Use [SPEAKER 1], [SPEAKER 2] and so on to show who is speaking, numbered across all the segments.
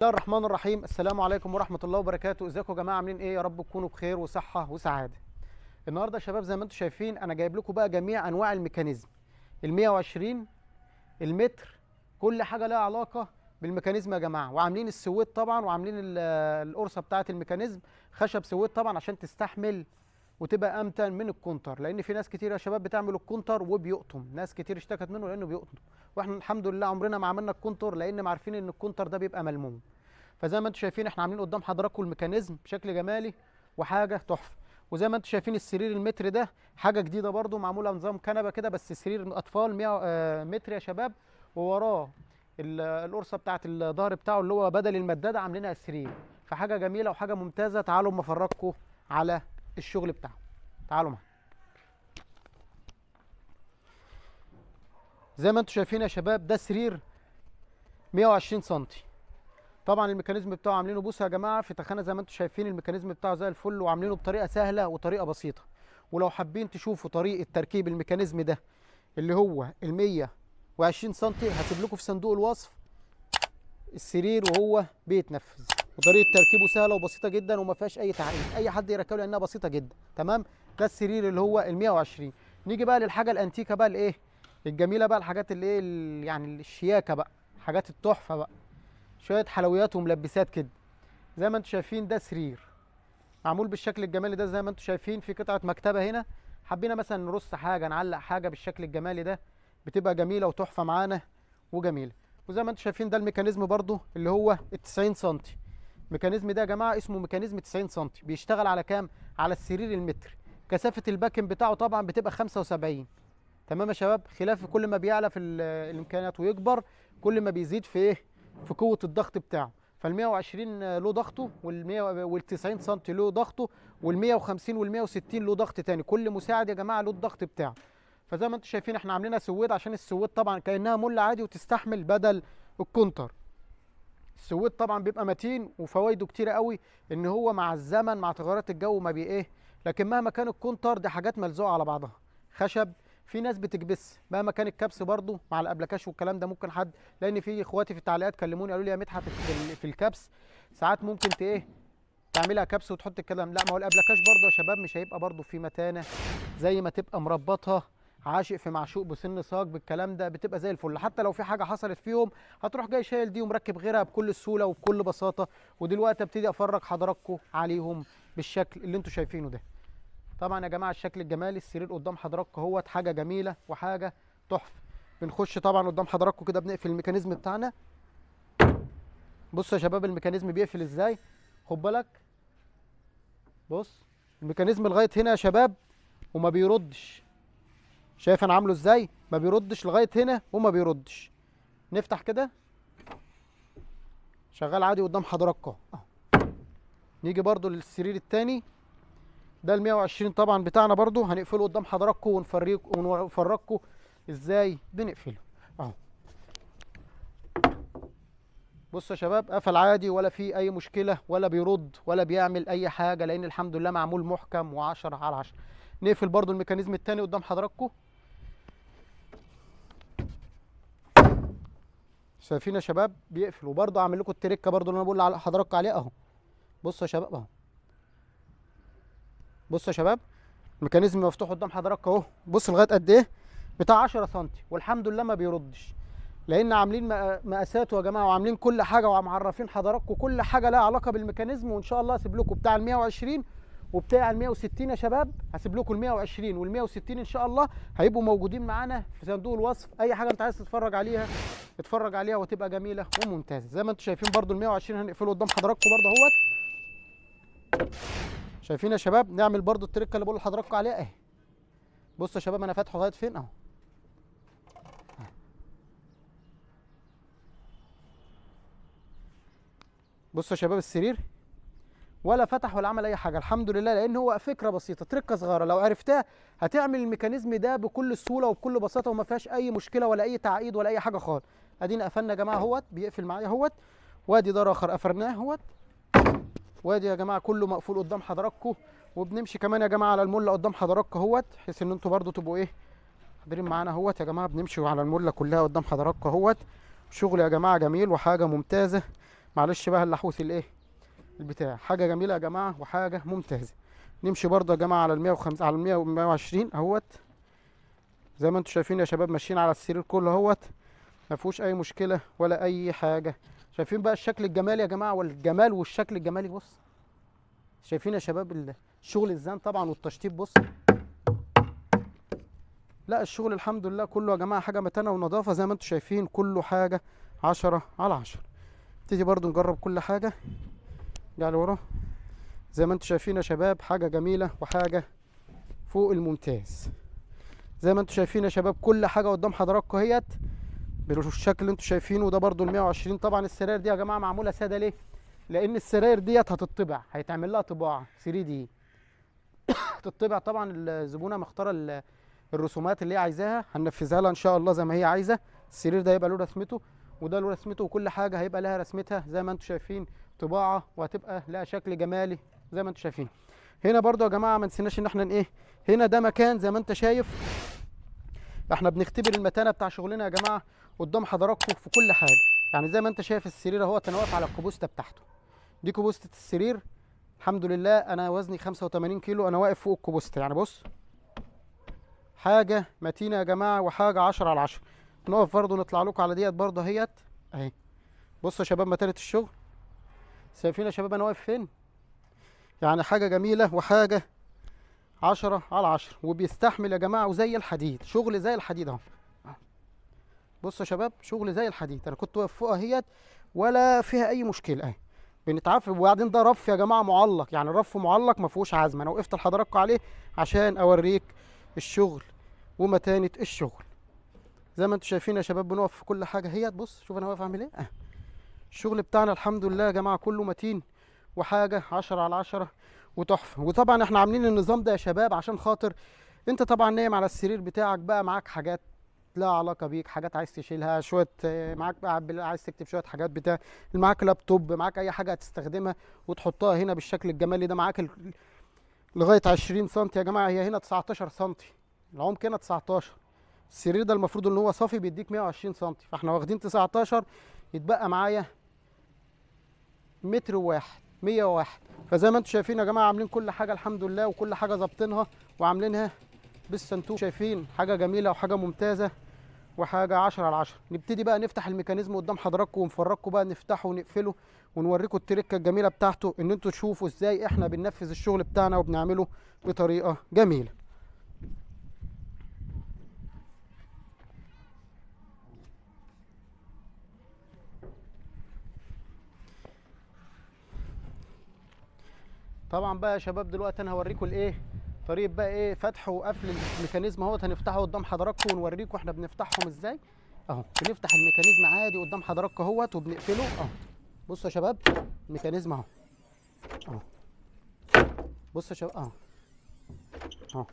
[SPEAKER 1] بسم الله الرحمن الرحيم. السلام عليكم ورحمة الله وبركاته. ازيكم يا جماعة؟ عاملين ايه؟ يا رب تكونوا بخير وصحة وسعادة. النهارده يا شباب زي ما انتم شايفين انا جايب لكم بقى جميع انواع الميكانيزم، ال 120 المتر، كل حاجة لها علاقة بالميكانيزم يا جماعة. وعاملين السويت طبعا، وعاملين القرصة بتاعة الميكانيزم خشب سويت طبعا عشان تستحمل وتبقى امتن من الكونتر، لان في ناس كتير يا شباب بتعمل الكونتر وبيقطم، ناس كتير اشتكت منه لانه بيقطم، واحنا الحمد لله عمرنا ما عملنا الكونتر لان ما عارفين ان الكونتر ده بيبقى ملموم. فزي ما انتم شايفين احنا عاملين قدام حضراتكم الميكانيزم بشكل جمالي وحاجه تحفه. وزي ما انتم شايفين السرير المتر ده حاجه جديده برده، معموله نظام كنبه كده بس سرير اطفال 100 متر يا شباب، ووراه القرصه بتاعه الظهر بتاعه اللي هو بدل المداده عاملينها السرير. فحاجه جميله وحاجه ممتازه. تعالوا اما افرجكم على الشغل بتاعه. تعالوا معايا. زي ما انتم شايفين يا شباب ده سرير 120 سم. طبعا الميكانيزم بتاعه عاملينه، بصوا يا جماعه في تخانه زي ما انتم شايفين الميكانيزم بتاعه زي الفل، وعاملينه بطريقه سهله وطريقه بسيطه. ولو حابين تشوفوا طريقه تركيب الميكانيزم ده اللي هو ال 120 سم هسيب لكم في صندوق الوصف السرير وهو بيتنفذ، وطريقه تركيبه سهله وبسيطه جدا وما فيهاش اي تعقيد، اي حد يركبه لانها بسيطه جدا. تمام. ده السرير اللي هو ال 120. نيجي بقى للحاجه الانتيكه بقى الايه الجميله بقى، الحاجات اللي ايه يعني الشياكه بقى، حاجات التحفه بقى، شويه حلويات وملبسات كده. زي ما انتم شايفين ده سرير معمول بالشكل الجمالي ده. زي ما انتم شايفين في قطعه مكتبه هنا، حبينا مثلا نرص حاجه نعلق حاجه بالشكل الجمالي ده بتبقى جميله وتحفه معانا وجميله. وزي ما انتم شايفين ده الميكانيزم برضو اللي هو ال 90 سم. الميكانيزم ده يا جماعه اسمه ميكانيزم 90 سم، بيشتغل على كام؟ على السرير المتر. كثافه الباكن بتاعه طبعا بتبقى 75. تمام يا شباب. خلاف كل ما بيعلى في الامكانيات ويكبر كل ما بيزيد في ايه؟ في قوه الضغط بتاعه. فال 120 له ضغطه، وال 100 وال 90 سم له ضغطه، وال 150 وال 160 له ضغط تاني. كل مساعد يا جماعه له الضغط بتاعه. فزي ما انتم شايفين احنا عاملينها سويد عشان السويد طبعا كانها مله عادي وتستحمل بدل الكونتر. السويد طبعا بيبقى متين وفوائده كتيره قوي، ان هو مع الزمن مع تغيرات الجو ما بي ايه، لكن مهما كان الكونتر دي حاجات ملزوقه على بعضها خشب. في ناس بتكبس مهما كان الكبس برضو مع الابلكاش والكلام ده. ممكن حد، لان في اخواتي في التعليقات كلموني قالوا لي يا مدحت في الكبس ساعات ممكن ايه تعملها كبس وتحط الكلام. لا، ما هو الابلكاش برضو يا شباب مش هيبقى برضو في متانه زي ما تبقى مربطها عاشق في معشوق بسن ساق بالكلام ده، بتبقى زي الفل. حتى لو في حاجه حصلت فيهم هتروح جاي شايل دي ومركب غيرها بكل سهوله وبكل بساطه. ودلوقتي ابتدي افرج حضراتكم عليهم بالشكل اللي انتم شايفينه ده. طبعا يا جماعه الشكل الجمالي السرير قدام حضراتكم اهوت حاجه جميله وحاجه تحفه. بنخش طبعا قدام حضراتكم كده بنقفل الميكانيزم بتاعنا. بصوا يا شباب الميكانيزم بيقفل ازاي، خد بالك. بص الميكانيزم لغايه هنا يا شباب وما بيردش. شايف انا عامله ازاي؟ ما بيردش لغايه هنا وما بيردش. نفتح كده شغال عادي قدام حضراتكم اهو. نيجي برضو للسرير التاني ده ال 120 طبعا بتاعنا برضو هنقفله قدام حضراتكم ونفرجكم ازاي بنقفله اهو. بصوا يا شباب قفل عادي ولا في اي مشكله ولا بيرد ولا بيعمل اي حاجه، لان الحمد لله معمول محكم و10 على 10. نقفل برضو الميكانيزم التاني قدام حضراتكم. شايفين يا شباب بيقفل. وبرضو اعمل لكم التريكه برضو اللي انا بقول لحضراتكم عليها اهو. بصوا يا شباب اهو. بصوا يا شباب الميكانيزم مفتوح قدام حضراتكم اهو. بص لغايه قد ايه؟ بتاع 10 سم، والحمد لله ما بيردش، لان عاملين مقاساته يا جماعه وعاملين كل حاجه ومعرفين حضراتكم كل حاجه لها علاقه بالميكانيزم. وان شاء الله هسيب لكم بتاع ال 120 وبتاع ال 160 يا شباب. هسيب لكم ال 120 وال 160 ان شاء الله هيبقوا موجودين معانا في صندوق الوصف. اي حاجه انت عايز تتفرج عليها اتفرج عليها وتبقى جميله وممتازه. زي ما انتم شايفين برضو ال 120 هنقفله قدام حضراتكم برضو اهوت. شايفين يا شباب؟ نعمل برضو التركه اللي بقول لحضراتكم عليها اهي. بصوا يا شباب انا فاتحه لغايه فين اهو. بصوا يا شباب السرير ولا فتح ولا عمل اي حاجه الحمد لله، لان هو فكره بسيطه تركه صغيره لو عرفتها هتعمل الميكانيزم ده بكل سهوله وبكل بساطه وما فيهاش اي مشكله ولا اي تعقيد ولا اي حاجه خالص. ادينا قفلنا يا جماعه اهوت بيقفل معايا اهوت. وادي دار اخر قفلناه اهوت. وادي يا جماعه كله مقفول قدام حضراتكم. وبنمشي كمان يا جماعه على المله قدام حضراتكم اهوت، بحيث ان انتوا برضو تبقوا ايه حاضرين معانا اهوت. يا جماعه بنمشي على المله كلها قدام حضراتكم اهوت. شغل يا جماعه جميل وحاجه ممتازه معلش بقى اللحوس الايه البتاع. حاجه جميله يا جماعه وحاجه ممتازه. نمشي برضه يا جماعه على ال 105 على ال 100 120 اهوت. زي ما انتم شايفين يا شباب ماشيين على السرير كله اهوت، ما فيهوش اي مشكله ولا اي حاجه. شايفين بقى الشكل الجمالي يا جماعه، والجمال والشكل الجمالي. بص شايفين يا شباب الشغل الزان طبعا والتشطيب. بص لا الشغل الحمد لله كله يا جماعه حاجه متانه ونظافه زي ما انتم شايفين، كله حاجه 10/10. نبتدي برضو نجرب كل حاجه. يعني ورا زي ما انتم شايفين يا شباب حاجه جميله وحاجه فوق الممتاز. زي ما انتم شايفين يا شباب كل حاجه قدام حضراتكم اهيت بالشكل اللي انتم شايفينه ده. برضو ال 120. طبعا السراير دي يا جماعه معموله ساده ليه؟ لان السراير ديت هتطبع، هيتعمل لها طباعه 3 دي هتطبع. طبعا الزبونه مختاره الرسومات اللي هي عايزاها، هننفذها لها ان شاء الله زي ما هي عايزه. السرير ده يبقى له رسمته وده له رسمته، وكل حاجه هيبقى لها رسمتها زي ما انتم شايفين طباعه، وهتبقى لها شكل جمالي زي ما انتم شايفين. هنا برضو يا جماعه ما نسيناش ان احنا ايه، هنا ده مكان زي ما انت شايف احنا بنختبر المتانه بتاع شغلنا يا جماعه قدام حضراتكم في كل حاجه. يعني زي ما انت شايف السرير اهو، انا واقف على الكبوسته بتاعته. دي كبوسته السرير الحمد لله. انا وزني 85 كيلو، انا واقف فوق الكبوسته. يعني بص حاجه متينه يا جماعه وحاجه 10/10. نقف برضه نطلع لكم على ديت برضه اهيت اهي. بصوا يا شباب متانه الشغل. شايفين يا شباب انا واقف فين؟ يعني حاجه جميله وحاجه 10/10، وبيستحمل يا جماعه وزي الحديد. شغل زي الحديد اهو. بصوا يا شباب شغل زي الحديد. انا كنت واقف فوق اهيت ولا فيها اي مشكله اهي. بنتعافى. وبعدين ده رف يا جماعه معلق، يعني الرف معلق ما فيهوش عزم. انا وقفت لحضراتكم عليه عشان اوريك الشغل ومتانه الشغل. زي ما انتم شايفين يا شباب بنقف في كل حاجه اهيت. بص شوف انا واقف اعمل ايه. الشغل بتاعنا الحمد لله يا جماعه كله متين وحاجه 10/10 وتحفه. وطبعا احنا عاملين النظام ده يا شباب عشان خاطر انت طبعا نايم على السرير بتاعك بقى، معاك حاجات لا علاقه بيك، حاجات عايز تشيلها شويه، معاك بقى عايز تكتب شويه حاجات بتاع، معاك لابتوب، معاك اي حاجه هتستخدمها وتحطها هنا بالشكل الجمالي ده. معاك لغايه 20 سم يا جماعه. هي هنا 19 سم العمق، هنا 19. السرير ده المفروض ان هو صافي بيديك 120 سم، فاحنا واخدين 19، يتبقى معايا متر واحد 101. فزي ما انتم شايفين يا جماعه عاملين كل حاجه الحمد لله، وكل حاجه ظابطينها وعاملينها بالسنتوب. شايفين حاجه جميله وحاجه ممتازه وحاجه 10/10. نبتدي بقى نفتح الميكانيزم قدام حضراتكم ونفرجكم بقى نفتحه ونقفله ونوريكم التركه الجميله بتاعته، ان انتوا تشوفوا ازاي احنا بننفذ الشغل بتاعنا وبنعمله بطريقه جميله. طبعا بقى يا شباب دلوقتي انا هوريكم الايه طريقه بقى ايه فتح وقفل الميكانيزم اهوت. هنفتحه قدام حضراتكم ونوريكم احنا بنفتحهم ازاي اهو. بنفتح الميكانيزم عادي قدام حضراتكم اهوت وبنقفله اهو. بصوا يا شباب الميكانيزم اهو اهو. بصوا يا شباب اهو اهو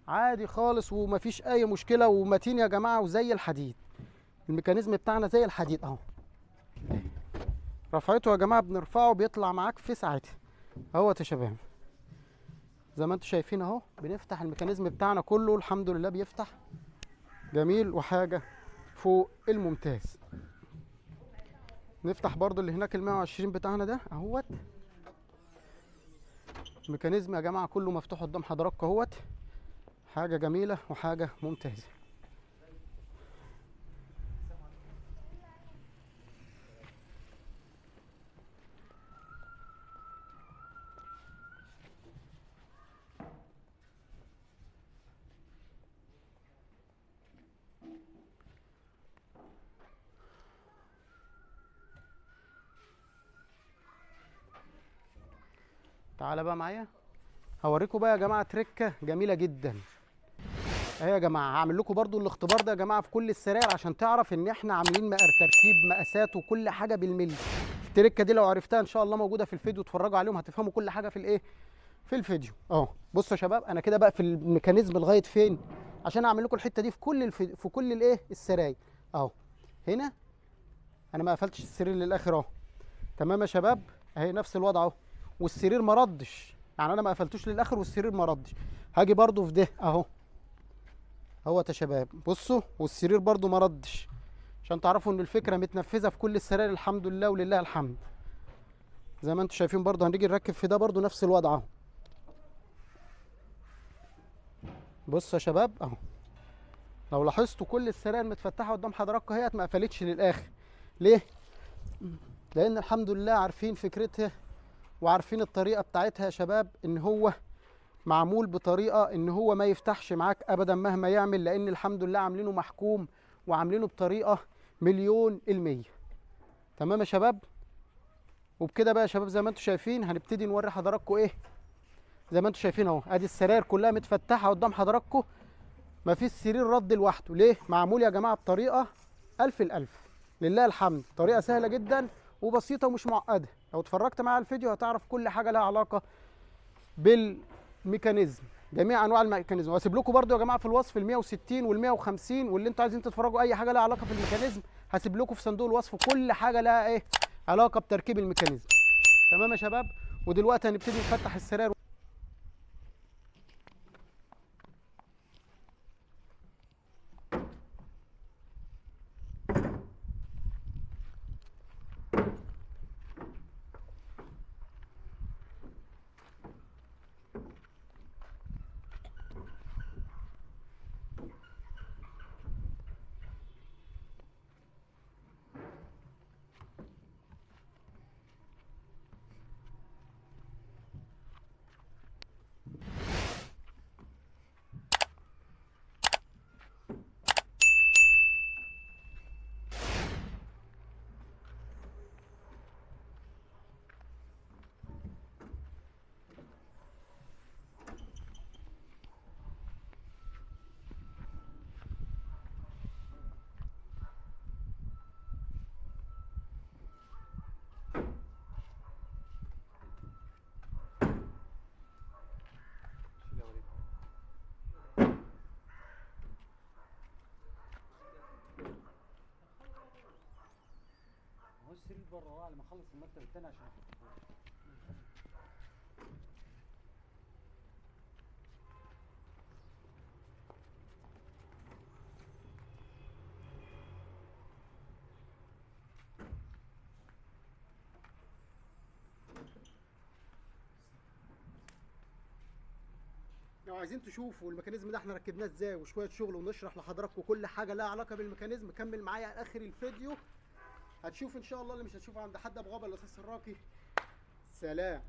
[SPEAKER 1] عادي خالص ومفيش اي مشكله، ومتين يا جماعه وزي الحديد. الميكانيزم بتاعنا زي الحديد اهو. رفعته يا جماعه بنرفعه بيطلع معاك في ساعتها اهوت يا شباب. زي ما انتم شايفين اهو بنفتح الميكانيزم بتاعنا كله الحمد لله بيفتح جميل وحاجه فوق الممتاز. نفتح برضو اللي هناك ال 120 بتاعنا ده اهوت. الميكانيزم يا جماعه كله مفتوح قدام حضراتكم اهوت. حاجه جميله وحاجه ممتازه. تعالى بقى معايا هوريكم بقى يا جماعه تركه جميله جدا اهي يا جماعه. هعمل لكم برضو الاختبار ده يا جماعه في كل السراير عشان تعرف ان احنا عاملين تركيب مقاسات وكل حاجه بالملي. التركه دي لو عرفتها ان شاء الله موجوده في الفيديو، اتفرجوا عليهم هتفهموا كل حاجه في الايه في الفيديو اهو. بصوا يا شباب انا كده بقى في الميكانيزم لغايه فين عشان اعمل لكم الحته دي في كل في كل الايه السراير اهو. هنا انا ما قفلتش السرير للاخر اهو. تمام يا شباب اهي نفس الوضع اهو. والسرير ما ردش، يعني انا ما قفلتوش للاخر والسرير ما ردش. هاجي برضو في ده اهو اهوت يا شباب. بصوا والسرير برضو ما ردش. عشان تعرفوا ان الفكره متنفذه في كل السراير الحمد لله ولله الحمد. زي ما انتم شايفين برضو هنيجي نركب في ده برضو نفس الوضع اهو. بصوا يا شباب اهو، لو لاحظتوا كل السراير متفتحه قدام حضراتكم اهيت، ما قفلتش للاخر. ليه؟ لان الحمد لله عارفين فكرتها وعارفين الطريقه بتاعتها يا شباب، ان هو معمول بطريقه ان هو ما يفتحش معاك ابدا مهما يعمل، لان الحمد لله عاملينه محكوم وعاملينه بطريقه مليون المية. تمام يا شباب؟ وبكده بقى يا شباب زي ما انتم شايفين هنبتدي نوري حضراتكم ايه. زي ما انتم شايفين اهو، ادي السراير كلها متفتحه قدام حضراتكم، مفيش سرير رد لوحده. ليه؟ معمول يا جماعه بطريقه الف الالف لله الحمد، طريقه سهله جدا وبسيطه ومش معقده. لو اتفرجت معايا على الفيديو هتعرف كل حاجه لها علاقه بالميكانيزم، جميع انواع الميكانيزم. وهسيب لكم برده يا جماعه في الوصف ال 160 وال 150، واللي انتوا عايزين تتفرجوا اي حاجه لها علاقه في الميكانيزم هسيب لكم في صندوق الوصف كل حاجه لها ايه علاقه بتركيب الميكانيزم. تمام يا شباب؟ ودلوقتي هنبتدي نفتح السراير. السرير بره على ما اخلص المكتب التاني عشان لو عايزين تشوفوا الميكانيزم ده احنا ركبناه ازاي وشويه شغل ونشرح لحضراتكم كل حاجه لها علاقه بالميكانيزم، كمل معايا لاخر الفيديو هتشوف ان شاء الله اللي مش هتشوفه عند حد ابو غابه الاستاذ سراكي. سلام.